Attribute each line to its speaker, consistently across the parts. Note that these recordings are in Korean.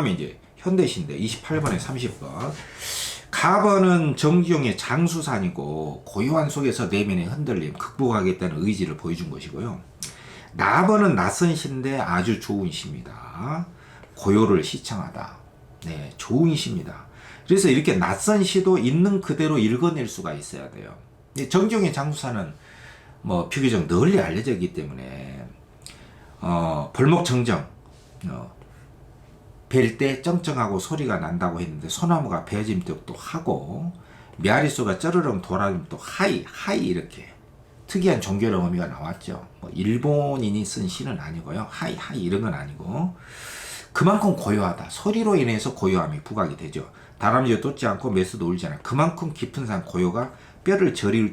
Speaker 1: 다음에 이제 현대시인데 28번에 30번. 가번은 정기용의 장수산이고 고요한 속에서 내면의 흔들림 극복하겠다는 의지를 보여준 것이고요. 나번은 낯선 시인데 아주 좋은 시입니다. 고요를 시청하다. 네, 좋은 시입니다. 그래서 이렇게 낯선 시도 있는 그대로 읽어낼 수가 있어야 돼요. 정기용의 장수산은 뭐 비교적 널리 알려져 있기 때문에 벌목정정 벨 때 쩡쩡하고 소리가 난다고 했는데 소나무가 베어짐도 하고 메아리소가 쩌르렁 돌아가면 또 하이 이렇게 특이한 종교적 의미가 나왔죠. 뭐 일본인이 쓴 시는 아니고요. 하이 이런 건 아니고 그만큼 고요하다. 소리로 인해서 고요함이 부각이 되죠. 다람쥐도 쫓지 않고 메스도 울지 않아. 그만큼 깊은 산 고요가 뼈를 찌를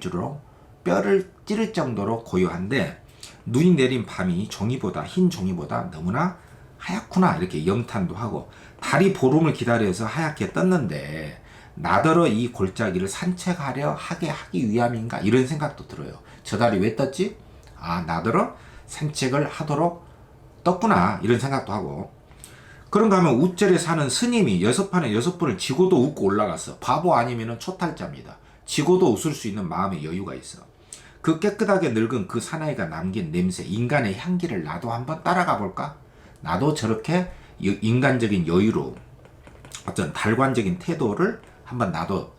Speaker 1: 정도로 고요한데 눈이 내린 밤이 흰 종이보다 너무나 하얗구나 이렇게 염탄도 하고 달이 보름을 기다려서 하얗게 떴는데 나더러 이 골짜기를 산책하려 하기 위함인가 이런 생각도 들어요. 저 달이 왜 떴지? 아 나더러 산책을 하도록 떴구나 이런 생각도 하고 그런가 하면 우절에 사는 스님이 6판에 6번을 지고도 웃고 올라갔어. 바보 아니면 초탈자입니다. 지고도 웃을 수 있는 마음의 여유가 있어. 그 깨끗하게 늙은 그 사나이가 남긴 냄새 인간의 향기를 나도 한번 따라가 볼까? 나도 저렇게 인간적인 여유로 어떤 달관적인 태도를 한번 나도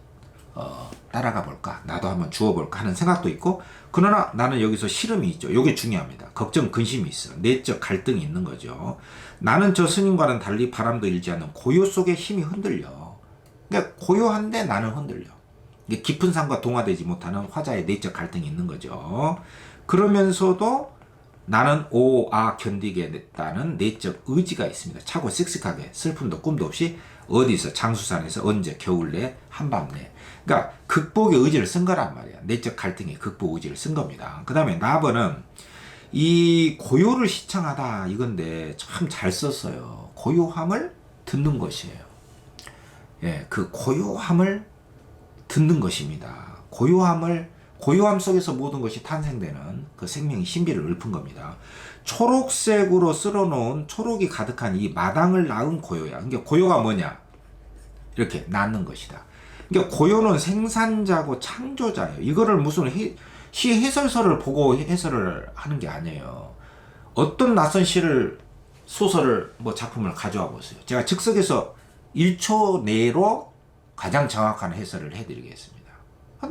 Speaker 1: 따라가 볼까? 나도 한번 주워볼까 하는 생각도 있고 그러나 나는 여기서 시름이 있죠. 이게 중요합니다. 걱정, 근심이 있어. 내적 갈등이 있는 거죠. 나는 저 스님과는 달리 바람도 일지 않는 고요 속에 힘이 흔들려. 그러니까 고요한데 나는 흔들려. 이게 깊은 산과 동화되지 못하는 화자의 내적 갈등이 있는 거죠. 그러면서도 나는 견디겠다는 내적 의지가 있습니다. 차고 씩씩하게 슬픔도 꿈도 없이 어디서 장수산에서 언제 겨울내 한밤내 그러니까 극복의 의지를 쓴 거란 말이야. 내적 갈등의 극복 의지를 쓴 겁니다. 그 다음에 나번은 이 고요를 시청하다 이건데 참 잘 썼어요. 고요함을 듣는 것이에요. 예, 그 고요함을 듣는 것입니다. 고요함 속에서 모든 것이 탄생되는 그 생명의 신비를 읊은 겁니다. 초록색으로 쓸어놓은 초록이 가득한 이 마당을 낳은 고요야. 그러니까 고요가 뭐냐? 이렇게 낳는 것이다. 그러니까 고요는 생산자고 창조자예요. 이거를 무슨 시 해설서를 보고 해설을 하는 게 아니에요. 어떤 낯선 소설을 작품을 가져와 보세요. 제가 즉석에서 1초 내로 가장 정확한 해설을 해드리겠습니다.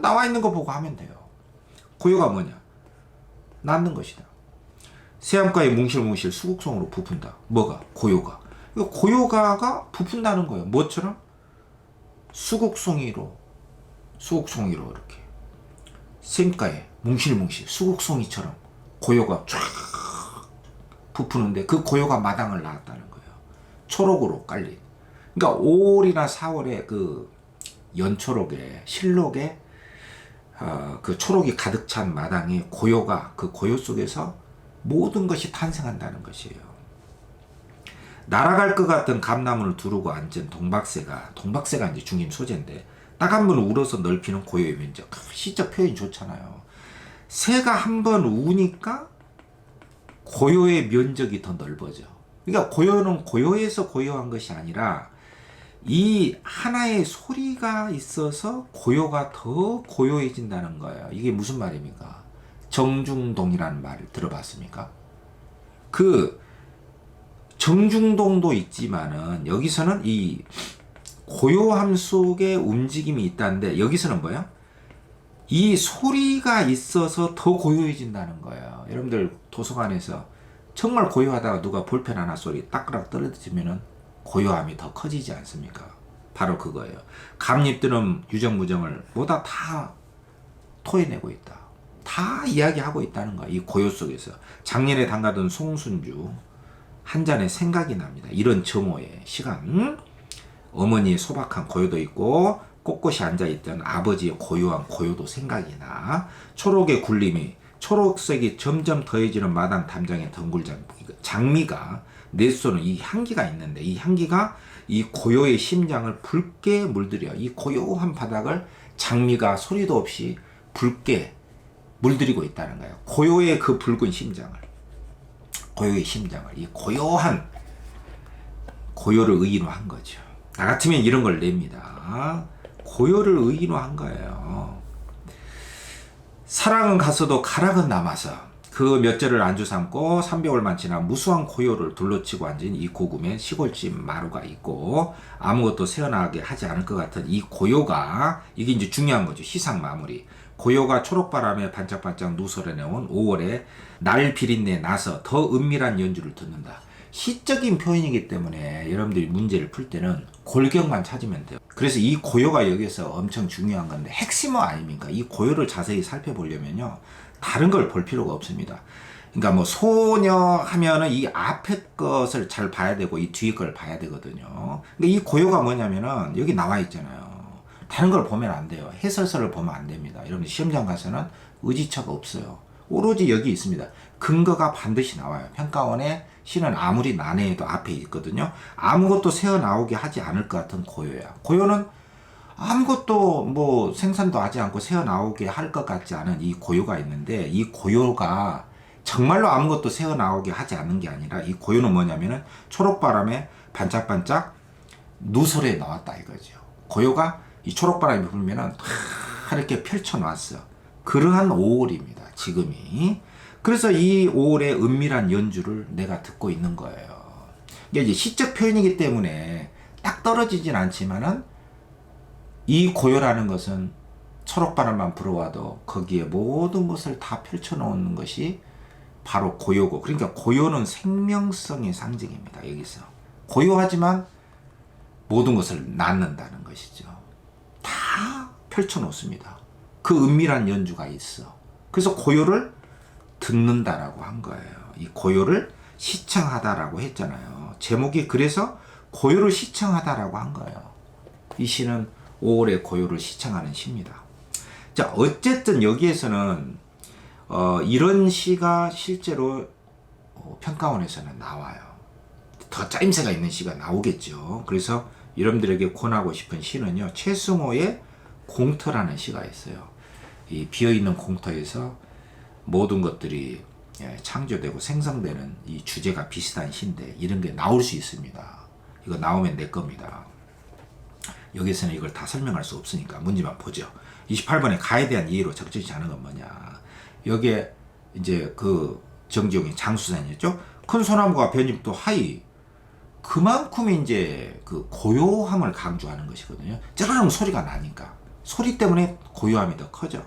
Speaker 1: 나와 있는 거 보고 하면 돼요. 고요가 뭐냐? 낳는 것이다. 새암가에 뭉실뭉실 수국송으로 부푼다. 뭐가? 고요가. 고요가가 부푼다는 거예요. 뭐처럼? 수국송이로 이렇게 샘가에 뭉실뭉실 수국송이처럼 고요가 쫙 부푸는데 그 고요가 마당을 낳았다는 거예요. 초록으로 깔린. 그러니까 5월이나 4월에 그 연초록에 실록에 그 초록이 가득 찬 마당에 고요가 그 고요 속에서 모든 것이 탄생한다는 것이에요. 날아갈 것 같은 감나무를 두르고 앉은 동박새가 이제 중심 소재인데 딱 한 번 울어서 넓히는 고요의 면적. 시적 표현이 좋잖아요. 새가 한 번 우니까 고요의 면적이 더 넓어져. 그러니까 고요는 고요에서 고요한 것이 아니라 이 하나의 소리가 있어서 고요가 더 고요해진다는 거예요. 이게 무슨 말입니까? 정중동이라는 말을 들어봤습니까? 그 정중동도 있지만은 여기서는 이 고요함 속에 움직임이 있다는데 여기서는 뭐야? 이 소리가 있어서 더 고요해진다는 거예요. 여러분들 도서관에서 정말 고요하다가 누가 볼펜 하나 소리 따끄락 떨어뜨리면은 고요함이 더 커지지 않습니까? 바로 그거예요. 감립들은 유정무정을 뭐다 다 토해내고 있다. 다 이야기하고 있다는 거야. 이 고요 속에서. 작년에 담가둔 송순주 한 잔의 생각이 납니다. 이런 정오의 시간. 어머니의 소박한 고요도 있고 꼿꼿이 앉아있던 아버지의 고요한 고요도 생각이 나. 초록의 굴림이 초록색이 점점 더해지는 마당 담장의 장미가 내쏘는 이 향기가 있는데 이 향기가 이 고요의 심장을 붉게 물들여 이 고요한 바닥을 장미가 소리도 없이 붉게 물들이고 있다는 거예요. 고요의 그 붉은 심장을 이 고요한 고요를 의인화 한 거죠. 나 같으면 이런 걸 냅니다. 고요를 의인화 한 거예요. 사랑은 갔어도 가락은 남아서 그 몇 절을 안주 삼고 300월만 지나 무수한 고요를 둘러치고 앉은 이 고금에 시골집 마루가 있고 아무것도 새어나게 하지 않을 것 같은 이 고요가, 이게 이제 중요한 거죠. 시상 마무리. 고요가 초록바람에 반짝반짝 누설해내온 5월에 날 비린내 나서 더 은밀한 연주를 듣는다. 시적인 표현이기 때문에 여러분들이 문제를 풀 때는 골격만 찾으면 돼요. 그래서 이 고요가 여기서 엄청 중요한 건데 핵심은 아닙니까? 이 고요를 자세히 살펴보려면요, 다른 걸 볼 필요가 없습니다. 그러니까 뭐 소녀 하면은 이 앞에 것을 잘 봐야 되고 이 뒤에 걸 봐야 되거든요. 근데 이 고요가 뭐냐면은 여기 나와 있잖아요. 다른 걸 보면 안 돼요. 해설서를 보면 안 됩니다. 여러분 시험장 가서는 의지처가 없어요. 오로지 여기 있습니다. 근거가 반드시 나와요. 평가원의 시는 아무리 난해해도 앞에 있거든요. 아무것도 새어나오게 하지 않을 것 같은 고요야. 고요는 아무것도 뭐 생산도 하지 않고 새어나오게 할 것 같지 않은 이 고요가 있는데, 이 고요가 정말로 아무것도 새어나오게 하지 않는 게 아니라 이 고요는 뭐냐면은 초록바람에 반짝반짝 누설에 나왔다 이거죠. 고요가 이 초록바람이 불면은 다 이렇게 펼쳐놨어. 그러한 5월입니다. 지금이. 그래서 이 5월의 은밀한 연주를 내가 듣고 있는 거예요. 이게 이제 시적 표현이기 때문에 딱 떨어지진 않지만은 이 고요라는 것은 초록바람만 불어와도 거기에 모든 것을 다 펼쳐놓는 것이 바로 고요고, 그러니까 고요는 생명성의 상징입니다. 여기서 고요하지만 모든 것을 낳는다는 것이죠. 다 펼쳐놓습니다. 그 은밀한 연주가 있어. 그래서 고요를 듣는다라고 한 거예요. 이 고요를 시청하다라고 했잖아요. 제목이 그래서 고요를 시청하다라고 한 거예요. 이 시는 5월의 고요를 시청하는 시입니다. 자, 어쨌든 여기에서는 이런 시가 실제로 평가원에서는 나와요. 더 짜임새가 있는 시가 나오겠죠. 그래서 여러분들에게 권하고 싶은 시는요, 최승호의 공터라는 시가 있어요. 이 비어있는 공터에서 모든 것들이 창조되고 생성되는 이 주제가 비슷한 시인데 이런 게 나올 수 있습니다. 이거 나오면 내 겁니다. 여기서는 이걸 다 설명할 수 없으니까 문제만 보죠. 28번에 가에 대한 이해로 적절치 않은 건 뭐냐. 여기에 이제 그 정지용이 장수산이었죠. 큰 소나무가 변잎도 하이. 그만큼 이제 그 고요함을 강조하는 것이거든요. 쩌르릉 소리가 나니까. 소리 때문에 고요함이 더 커져.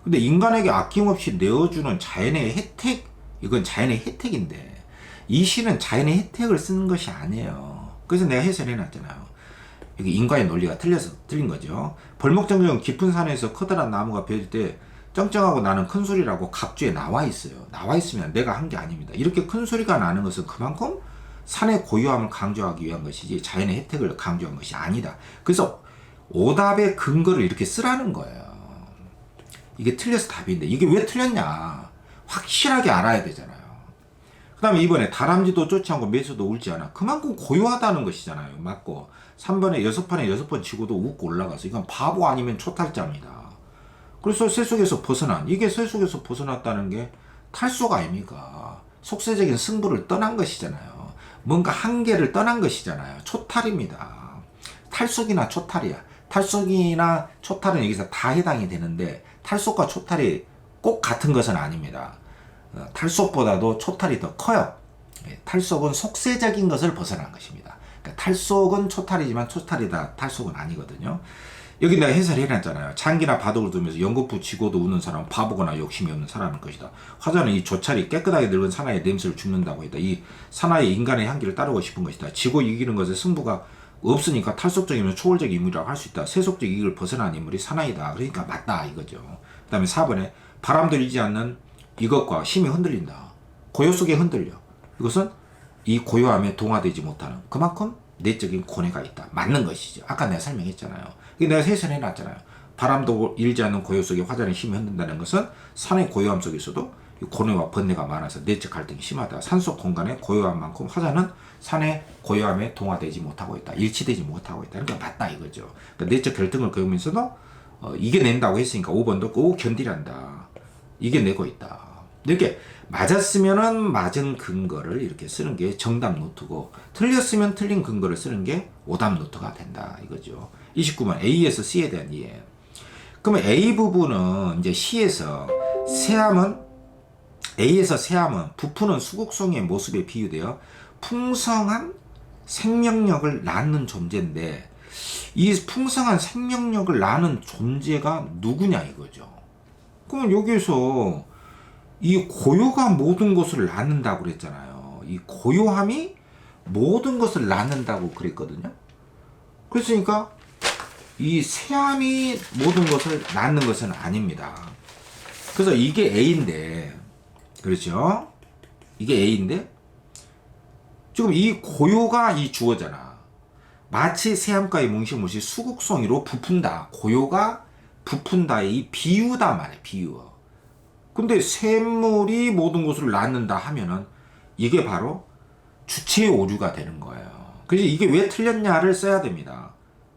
Speaker 1: 근데 인간에게 아낌없이 내어주는 자연의 혜택, 이건 자연의 혜택인데 이 시는 자연의 혜택을 쓰는 것이 아니에요. 그래서 내가 해설해 놨잖아요. 여기 인과의 논리가 틀린 거죠. 벌목정정 깊은 산에서 커다란 나무가 베질 때 쩡쩡하고 나는 큰 소리라고 갑주에 나와 있어요. 나와 있으면 내가 한 게 아닙니다. 이렇게 큰 소리가 나는 것은 그만큼 산의 고요함을 강조하기 위한 것이지 자연의 혜택을 강조한 것이 아니다. 그래서 오답의 근거를 이렇게 쓰라는 거예요. 이게 틀려서 답인데 이게 왜 틀렸냐 확실하게 알아야 되잖아요. 그 다음에 이번에 다람쥐도 쫓지 않고 매수도 울지 않아. 그만큼 고요하다는 것이잖아요. 맞고 3번에 6판에 6번 치고도 웃고 올라가서 이건 바보 아니면 초탈자입니다. 그래서 새 속에서 벗어난, 이게 새 속에서 벗어났다는 게 탈속 아닙니까? 속세적인 승부를 떠난 것이잖아요. 뭔가 한계를 떠난 것이잖아요. 초탈입니다. 탈속이나 초탈이야. 탈속이나 초탈은 여기서 다 해당이 되는데 탈속과 초탈이 꼭 같은 것은 아닙니다. 탈속보다도 초탈이 더 커요. 탈속은 속세적인 것을 벗어난 것입니다. 그러니까 탈속은 초탈이지만 초탈이다 탈속은 아니거든요. 여기 내가 해설해놨잖아요. 장기나 바둑을 두면서 연거푸 쥐고도 우는 사람은 바보거나 욕심이 없는 사람일 것이다. 화자는 이 조찰이 깨끗하게 늙은 사나이의 냄새를 죽는다고 했다. 이 사나이 인간의 향기를 따르고 싶은 것이다. 지고 이기는 것에 승부가 없으니까 탈속적이면 초월적 인물이라고 할 수 있다. 세속적 이익을 벗어난 인물이 사나이다. 그러니까 맞다 이거죠. 그 다음에 4번에 바람 들이지 않는 이것과 힘이 흔들린다. 고요 속에 흔들려. 이것은 이 고요함에 동화되지 못하는 그만큼 내적인 고뇌가 있다. 맞는 것이죠. 아까 내가 설명했잖아요. 내가 해설해 놨잖아요. 바람도 일지 않는 고요 속에 화자는 힘이 흔든다는 것은 산의 고요함 속에서도 고뇌와 번뇌가 많아서 내적 갈등이 심하다. 산속 공간의 고요함만큼 화자는 산의 고요함에 동화되지 못하고 있다. 일치되지 못하고 있다. 그러니까 맞다 이거죠. 그러니까 내적 갈등을 겪으면서도 이겨낸다고 했으니까 5번도 꼭 견디란다. 이겨내고 있다. 이렇게 맞았으면은 맞은 근거를 이렇게 쓰는 게 정답 노트고, 틀렸으면 틀린 근거를 쓰는 게 오답 노트가 된다 이거죠. 29번 A에서 C에 대한 이해. 그러면 A 부분은 이제 C에서 새함은, A에서 새함은 부푸는 수국송이의 모습에 비유되어 풍성한 생명력을 낳는 존재인데, 이 풍성한 생명력을 낳는 존재가 누구냐 이거죠. 그럼 여기서 이 고요가 모든 것을 낳는다고 그랬잖아요. 이 고요함이 모든 것을 낳는다고 그랬거든요. 그랬으니까 이 새함이 모든 것을 낳는 것은 아닙니다. 그래서 이게 A인데, 그렇죠? 이게 A인데 지금 이 고요가 이 주어잖아. 마치 새함가의 뭉실뭉실 수국송이로 부푼다. 고요가 부푼다의 이 비유다 말이야. 비유. 근데 샘물이 모든 것을 낳는다 하면은 이게 바로 주체의 오류가 되는 거예요. 그래서 이게 왜 틀렸냐를 써야 됩니다.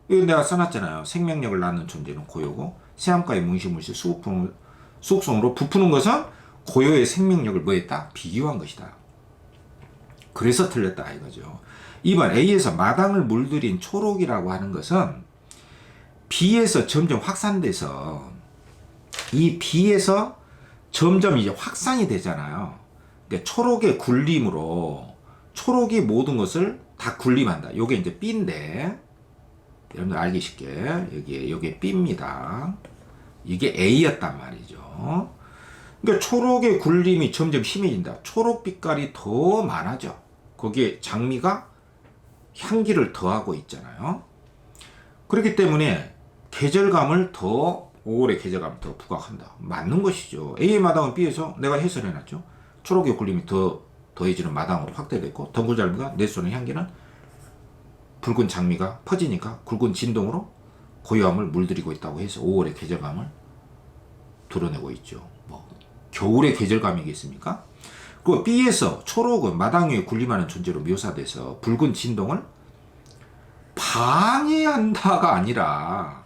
Speaker 1: 이거 내가 써놨잖아요. 생명력을 낳는 존재는 고요고, 새함가의 뭉실뭉실 수국송으로 부푸는 것은 고요의 생명력을 뭐 했다? 비유한 것이다. 그래서 틀렸다 이거죠. 2번 A에서 마당을 물들인 초록이라고 하는 것은 B에서 점점 확산돼서, 이 B에서 점점 이제 확산이 되잖아요. 그러니까 초록의 굴림으로 초록이 모든 것을 다 굴림한다. 요게 이제 B인데, 여러분들 알기 쉽게 여기에 B입니다. 이게 A였단 말이죠. 그러니까 초록의 굴림이 점점 심해진다. 초록 빛깔이 더 많아져. 거기에 장미가 향기를 더하고 있잖아요. 그렇기 때문에 계절감을 더, 5월의 계절감을 더 부각한다. 맞는 것이죠. A의 마당은 B에서 내가 해설해놨죠. 초록의 굴림이 더해지는 마당으로 확대됐고, 덩굴잘미가 내쏘는 향기는 붉은 장미가 퍼지니까 굵은 진동으로 고요함을 물들이고 있다고 해서 5월의 계절감을 드러내고 있죠. 뭐 겨울의 계절감이겠습니까? 그리고 B에서 초록은 마당 위에 굴림하는 존재로 묘사돼서 붉은 진동을 방해한다가 아니라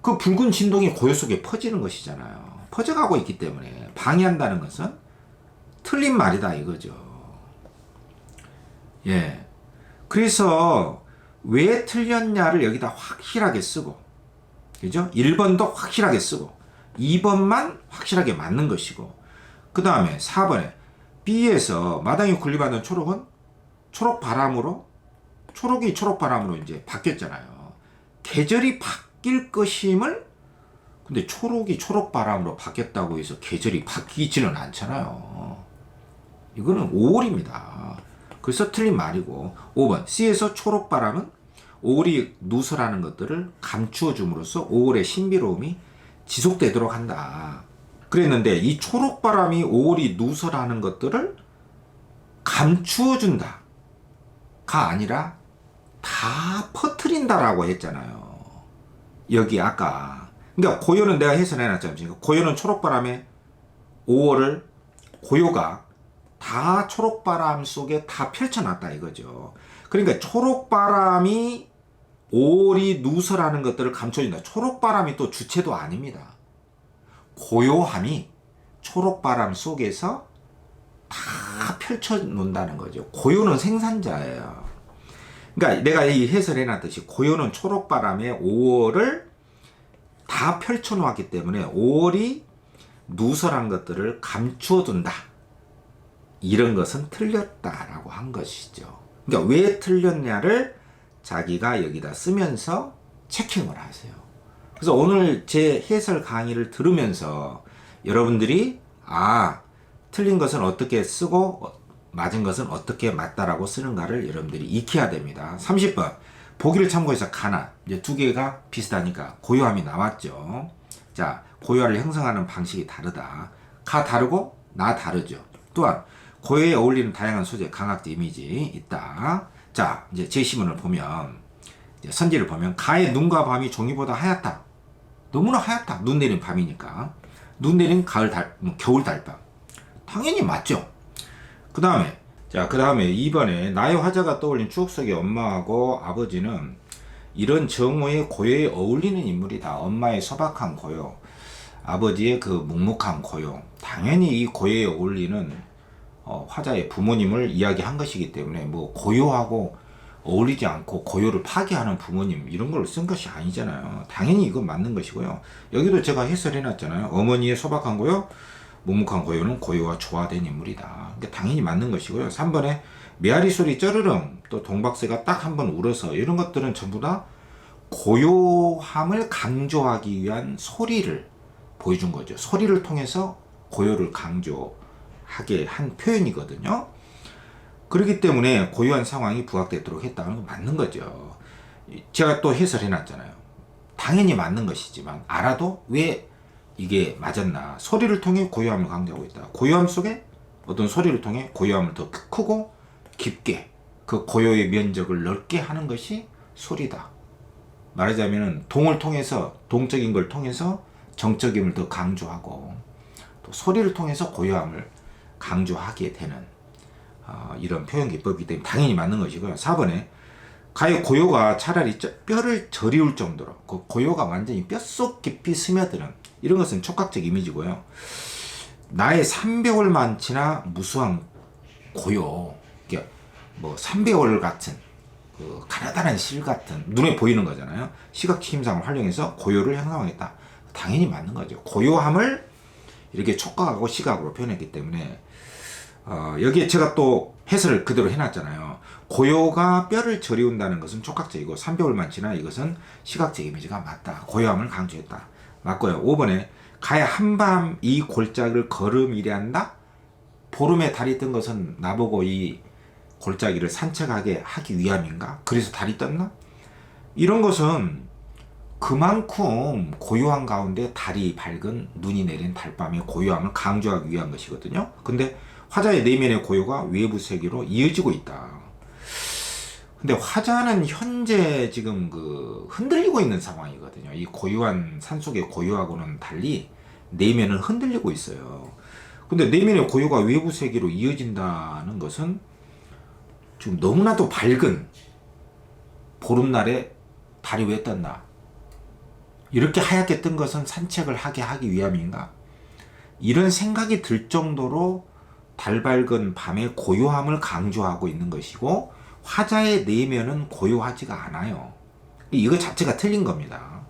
Speaker 1: 그 붉은 진동이 고요 속에 퍼지는 것이잖아요. 퍼져가고 있기 때문에 방해한다는 것은 틀린 말이다 이거죠. 예. 그래서 왜 틀렸냐를 여기다 확실하게 쓰고, 그죠? 1번도 확실하게 쓰고 2번만 확실하게 맞는 것이고, 그 다음에 4번에 B에서 마당에 굴림하는 초록은 초록바람으로, 초록이 초록바람으로 이제 바뀌었잖아요. 계절이 바뀔 것임을, 근데 초록이 초록바람으로 바뀌었다고 해서 계절이 바뀌지는 않잖아요. 이거는 5월입니다. 그래서 틀린 말이고, 5번 C에서 초록바람은 5월이 누설하는 것들을 감추어 줌으로써 5월의 신비로움이 지속되도록 한다. 그랬는데 이 초록바람이 5월이 누설하는 것들을 감추어 준다 가 아니라 다 퍼뜨린다라고 했잖아요. 여기 아까, 그러니까 고요는 내가 해설해놨잖아요. 고요는 초록바람에 5월을, 고요가 다 초록바람 속에 다 펼쳐놨다 이거죠. 그러니까 초록바람이 5월이 누설하는 것들을 감춰준다. 초록바람이 또 주체도 아닙니다. 고요함이 초록바람 속에서 다 펼쳐놓는다는 거죠. 고요는 생산자예요. 그러니까 내가 이 해설해놨듯이 고요는 초록바람에 5월을 다 펼쳐놓았기 때문에 5월이 누설한 것들을 감추어둔다. 이런 것은 틀렸다라고 한 것이죠. 그러니까 왜 틀렸냐를 자기가 여기다 쓰면서 체킹을 하세요. 그래서 오늘 제 해설 강의를 들으면서 여러분들이 틀린 것은 어떻게 쓰고 맞은 것은 어떻게 맞다라고 쓰는가를 여러분들이 익혀야 됩니다. 30번 보기를 참고해서 가나, 이제 두 개가 비슷하니까 고요함이 나왔죠. 자, 고요함을 형성하는 방식이 다르다. 가 다르고 나 다르죠. 또한 고요에 어울리는 다양한 소재, 강학제 이미지 있다. 자, 이제 제시문을 보면, 이제 선지를 보면, 가의 눈과 밤이 종이보다 하얗다. 너무나 하얗다. 눈 내린 밤이니까. 눈 내린 겨울 달밤. 당연히 맞죠. 그 다음에 2번에 나의 화자가 떠올린 추억 속의 엄마하고 아버지는 이런 정오의 고요에 어울리는 인물이다. 엄마의 소박한 고요. 아버지의 그 묵묵한 고요, 당연히 이 고요에 어울리는 화자의 부모님을 이야기한 것이기 때문에 뭐 고요하고 어울리지 않고 고요를 파괴하는 부모님 이런 걸 쓴 것이 아니잖아요. 당연히 이건 맞는 것이고요. 여기도 제가 해설해 놨잖아요. 어머니의 소박한 고요, 묵묵한 고요는 고요와 조화된 인물이다. 그러니까 당연히 맞는 것이고요. 3번에 메아리 소리 쩌르릉, 또 동박새가 딱 한 번 울어서, 이런 것들은 전부 다 고요함을 강조하기 위한 소리를 보여준 거죠. 소리를 통해서 고요를 강조하게 한 표현이거든요. 그렇기 때문에 고요한 상황이 부각되도록 했다는 건 맞는 거죠. 제가 또 해설해 놨잖아요. 당연히 맞는 것이지만 알아도 왜 이게 맞았나. 소리를 통해 고요함을 강조하고 있다. 고요함 속에 어떤 소리를 통해 고요함을 더 크고 깊게, 그 고요의 면적을 넓게 하는 것이 소리다. 말하자면 동을 통해서, 동적인 걸 통해서 정적임을 더 강조하고, 또 소리를 통해서 고요함을 강조하게 되는 이런 표현 기법이기 때문에 당연히 맞는 것이고요. 4번에 가의 고요가 차라리 뼈를 저리울 정도로, 그 고요가 완전히 뼛속 깊이 스며드는, 이런 것은 촉각적 이미지고요. 나의 300월 만치나 무수한 고요, 이게 뭐 300월 같은 그 가나다란 실 같은, 눈에 보이는 거잖아요. 시각 힘상을 활용해서 고요를 형성하겠다. 당연히 맞는 거죠. 고요함을 이렇게 촉각하고 시각으로 표현했기 때문에 여기에 제가 또 해설을 그대로 해놨잖아요. 고요가 뼈를 저리운다는 것은 촉각적이고 300월만 지나 이것은 시각적 이미지가 맞다. 고요함을 강조했다. 맞고요. 5번에 가야 한밤 이 골짜기를 걸음이래 한다. 보름에 달이 뜬 것은 나보고 이 골짜기를 산책하게 하기 위함인가? 그래서 달이 떴나? 이런 것은 그만큼 고요한 가운데 달이 밝은, 눈이 내린 달밤의 고요함을 강조하기 위한 것이거든요. 근데 화자의 내면의 고요가 외부 세계로 이어지고 있다. 근데 화자는 현재 지금 그 흔들리고 있는 상황이거든요. 이 고요한 산속의 고요하고는 달리 내면은 흔들리고 있어요. 근데 내면의 고요가 외부 세계로 이어진다는 것은 지금 너무나도 밝은 보름날에 달이 왜 떴나? 이렇게 하얗게 뜬 것은 산책을 하기 위함인가? 이런 생각이 들 정도로 달 밝은 밤의 고요함을 강조하고 있는 것이고, 화자의 내면은 고요하지가 않아요. 이거 자체가 틀린 겁니다.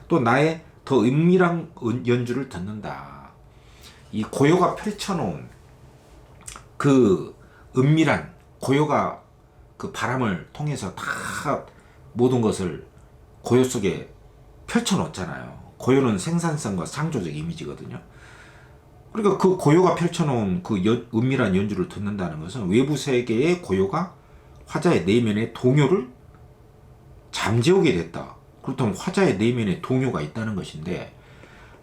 Speaker 1: 또 나의 더 은밀한 연주를 듣는다. 이 고요가 펼쳐놓은 그 은밀한, 고요가 그 바람을 통해서 다 모든 것을 고요 속에 펼쳐놓잖아요. 고요는 생산성과 창조적 이미지거든요. 그러니까 그 고요가 펼쳐놓은 그 은밀한 연주를 듣는다는 것은 외부 세계의 고요가 화자의 내면의 동요를 잠재우게 됐다. 그렇다면 화자의 내면에 동요가 있다는 것인데,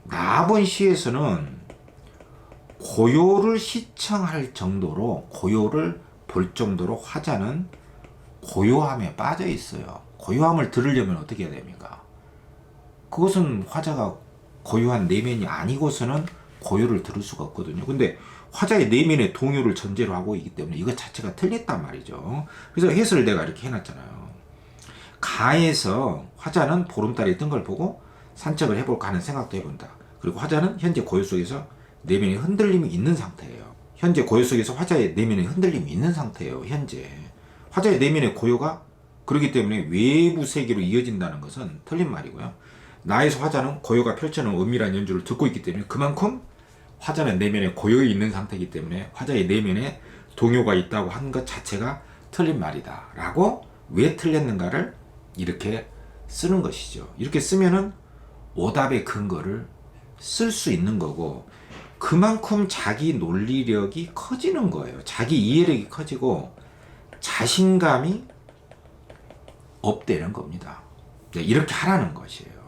Speaker 1: 나번 시에서는 고요를 시청할 정도로, 고요를 볼 정도로 화자는 고요함에 빠져 있어요. 고요함을 들으려면 어떻게 해야 됩니까? 그것은 화자가 고요한 내면이 아니고서는 고요를 들을 수가 없거든요. 근데 화자의 내면의 동요를 전제로 하고 있기 때문에 이것 자체가 틀렸단 말이죠. 그래서 해설을 내가 이렇게 해놨잖아요. 가에서 화자는 보름달이 뜬 걸 보고 산책을 해볼까 하는 생각도 해본다. 그리고 화자는 현재 고요 속에서 내면의 흔들림이 있는 상태예요. 현재 고요 속에서 화자의 내면의 흔들림이 있는 상태예요. 현재 화자의 내면의 고요가 그렇기 때문에 외부 세계로 이어진다는 것은 틀린 말이고요. 나에서 화자는 고요가 펼쳐놓은 은밀한 연주를 듣고 있기 때문에 그만큼 화자는 내면에 고요에 있는 상태이기 때문에 화자의 내면에 동요가 있다고 하는 것 자체가 틀린 말이다 라고, 왜 틀렸는가를 이렇게 쓰는 것이죠. 이렇게 쓰면은 오답의 근거를 쓸 수 있는 거고, 그만큼 자기 논리력이 커지는 거예요. 자기 이해력이 커지고 자신감이 업되는 겁니다. 이렇게 하라는 것이에요.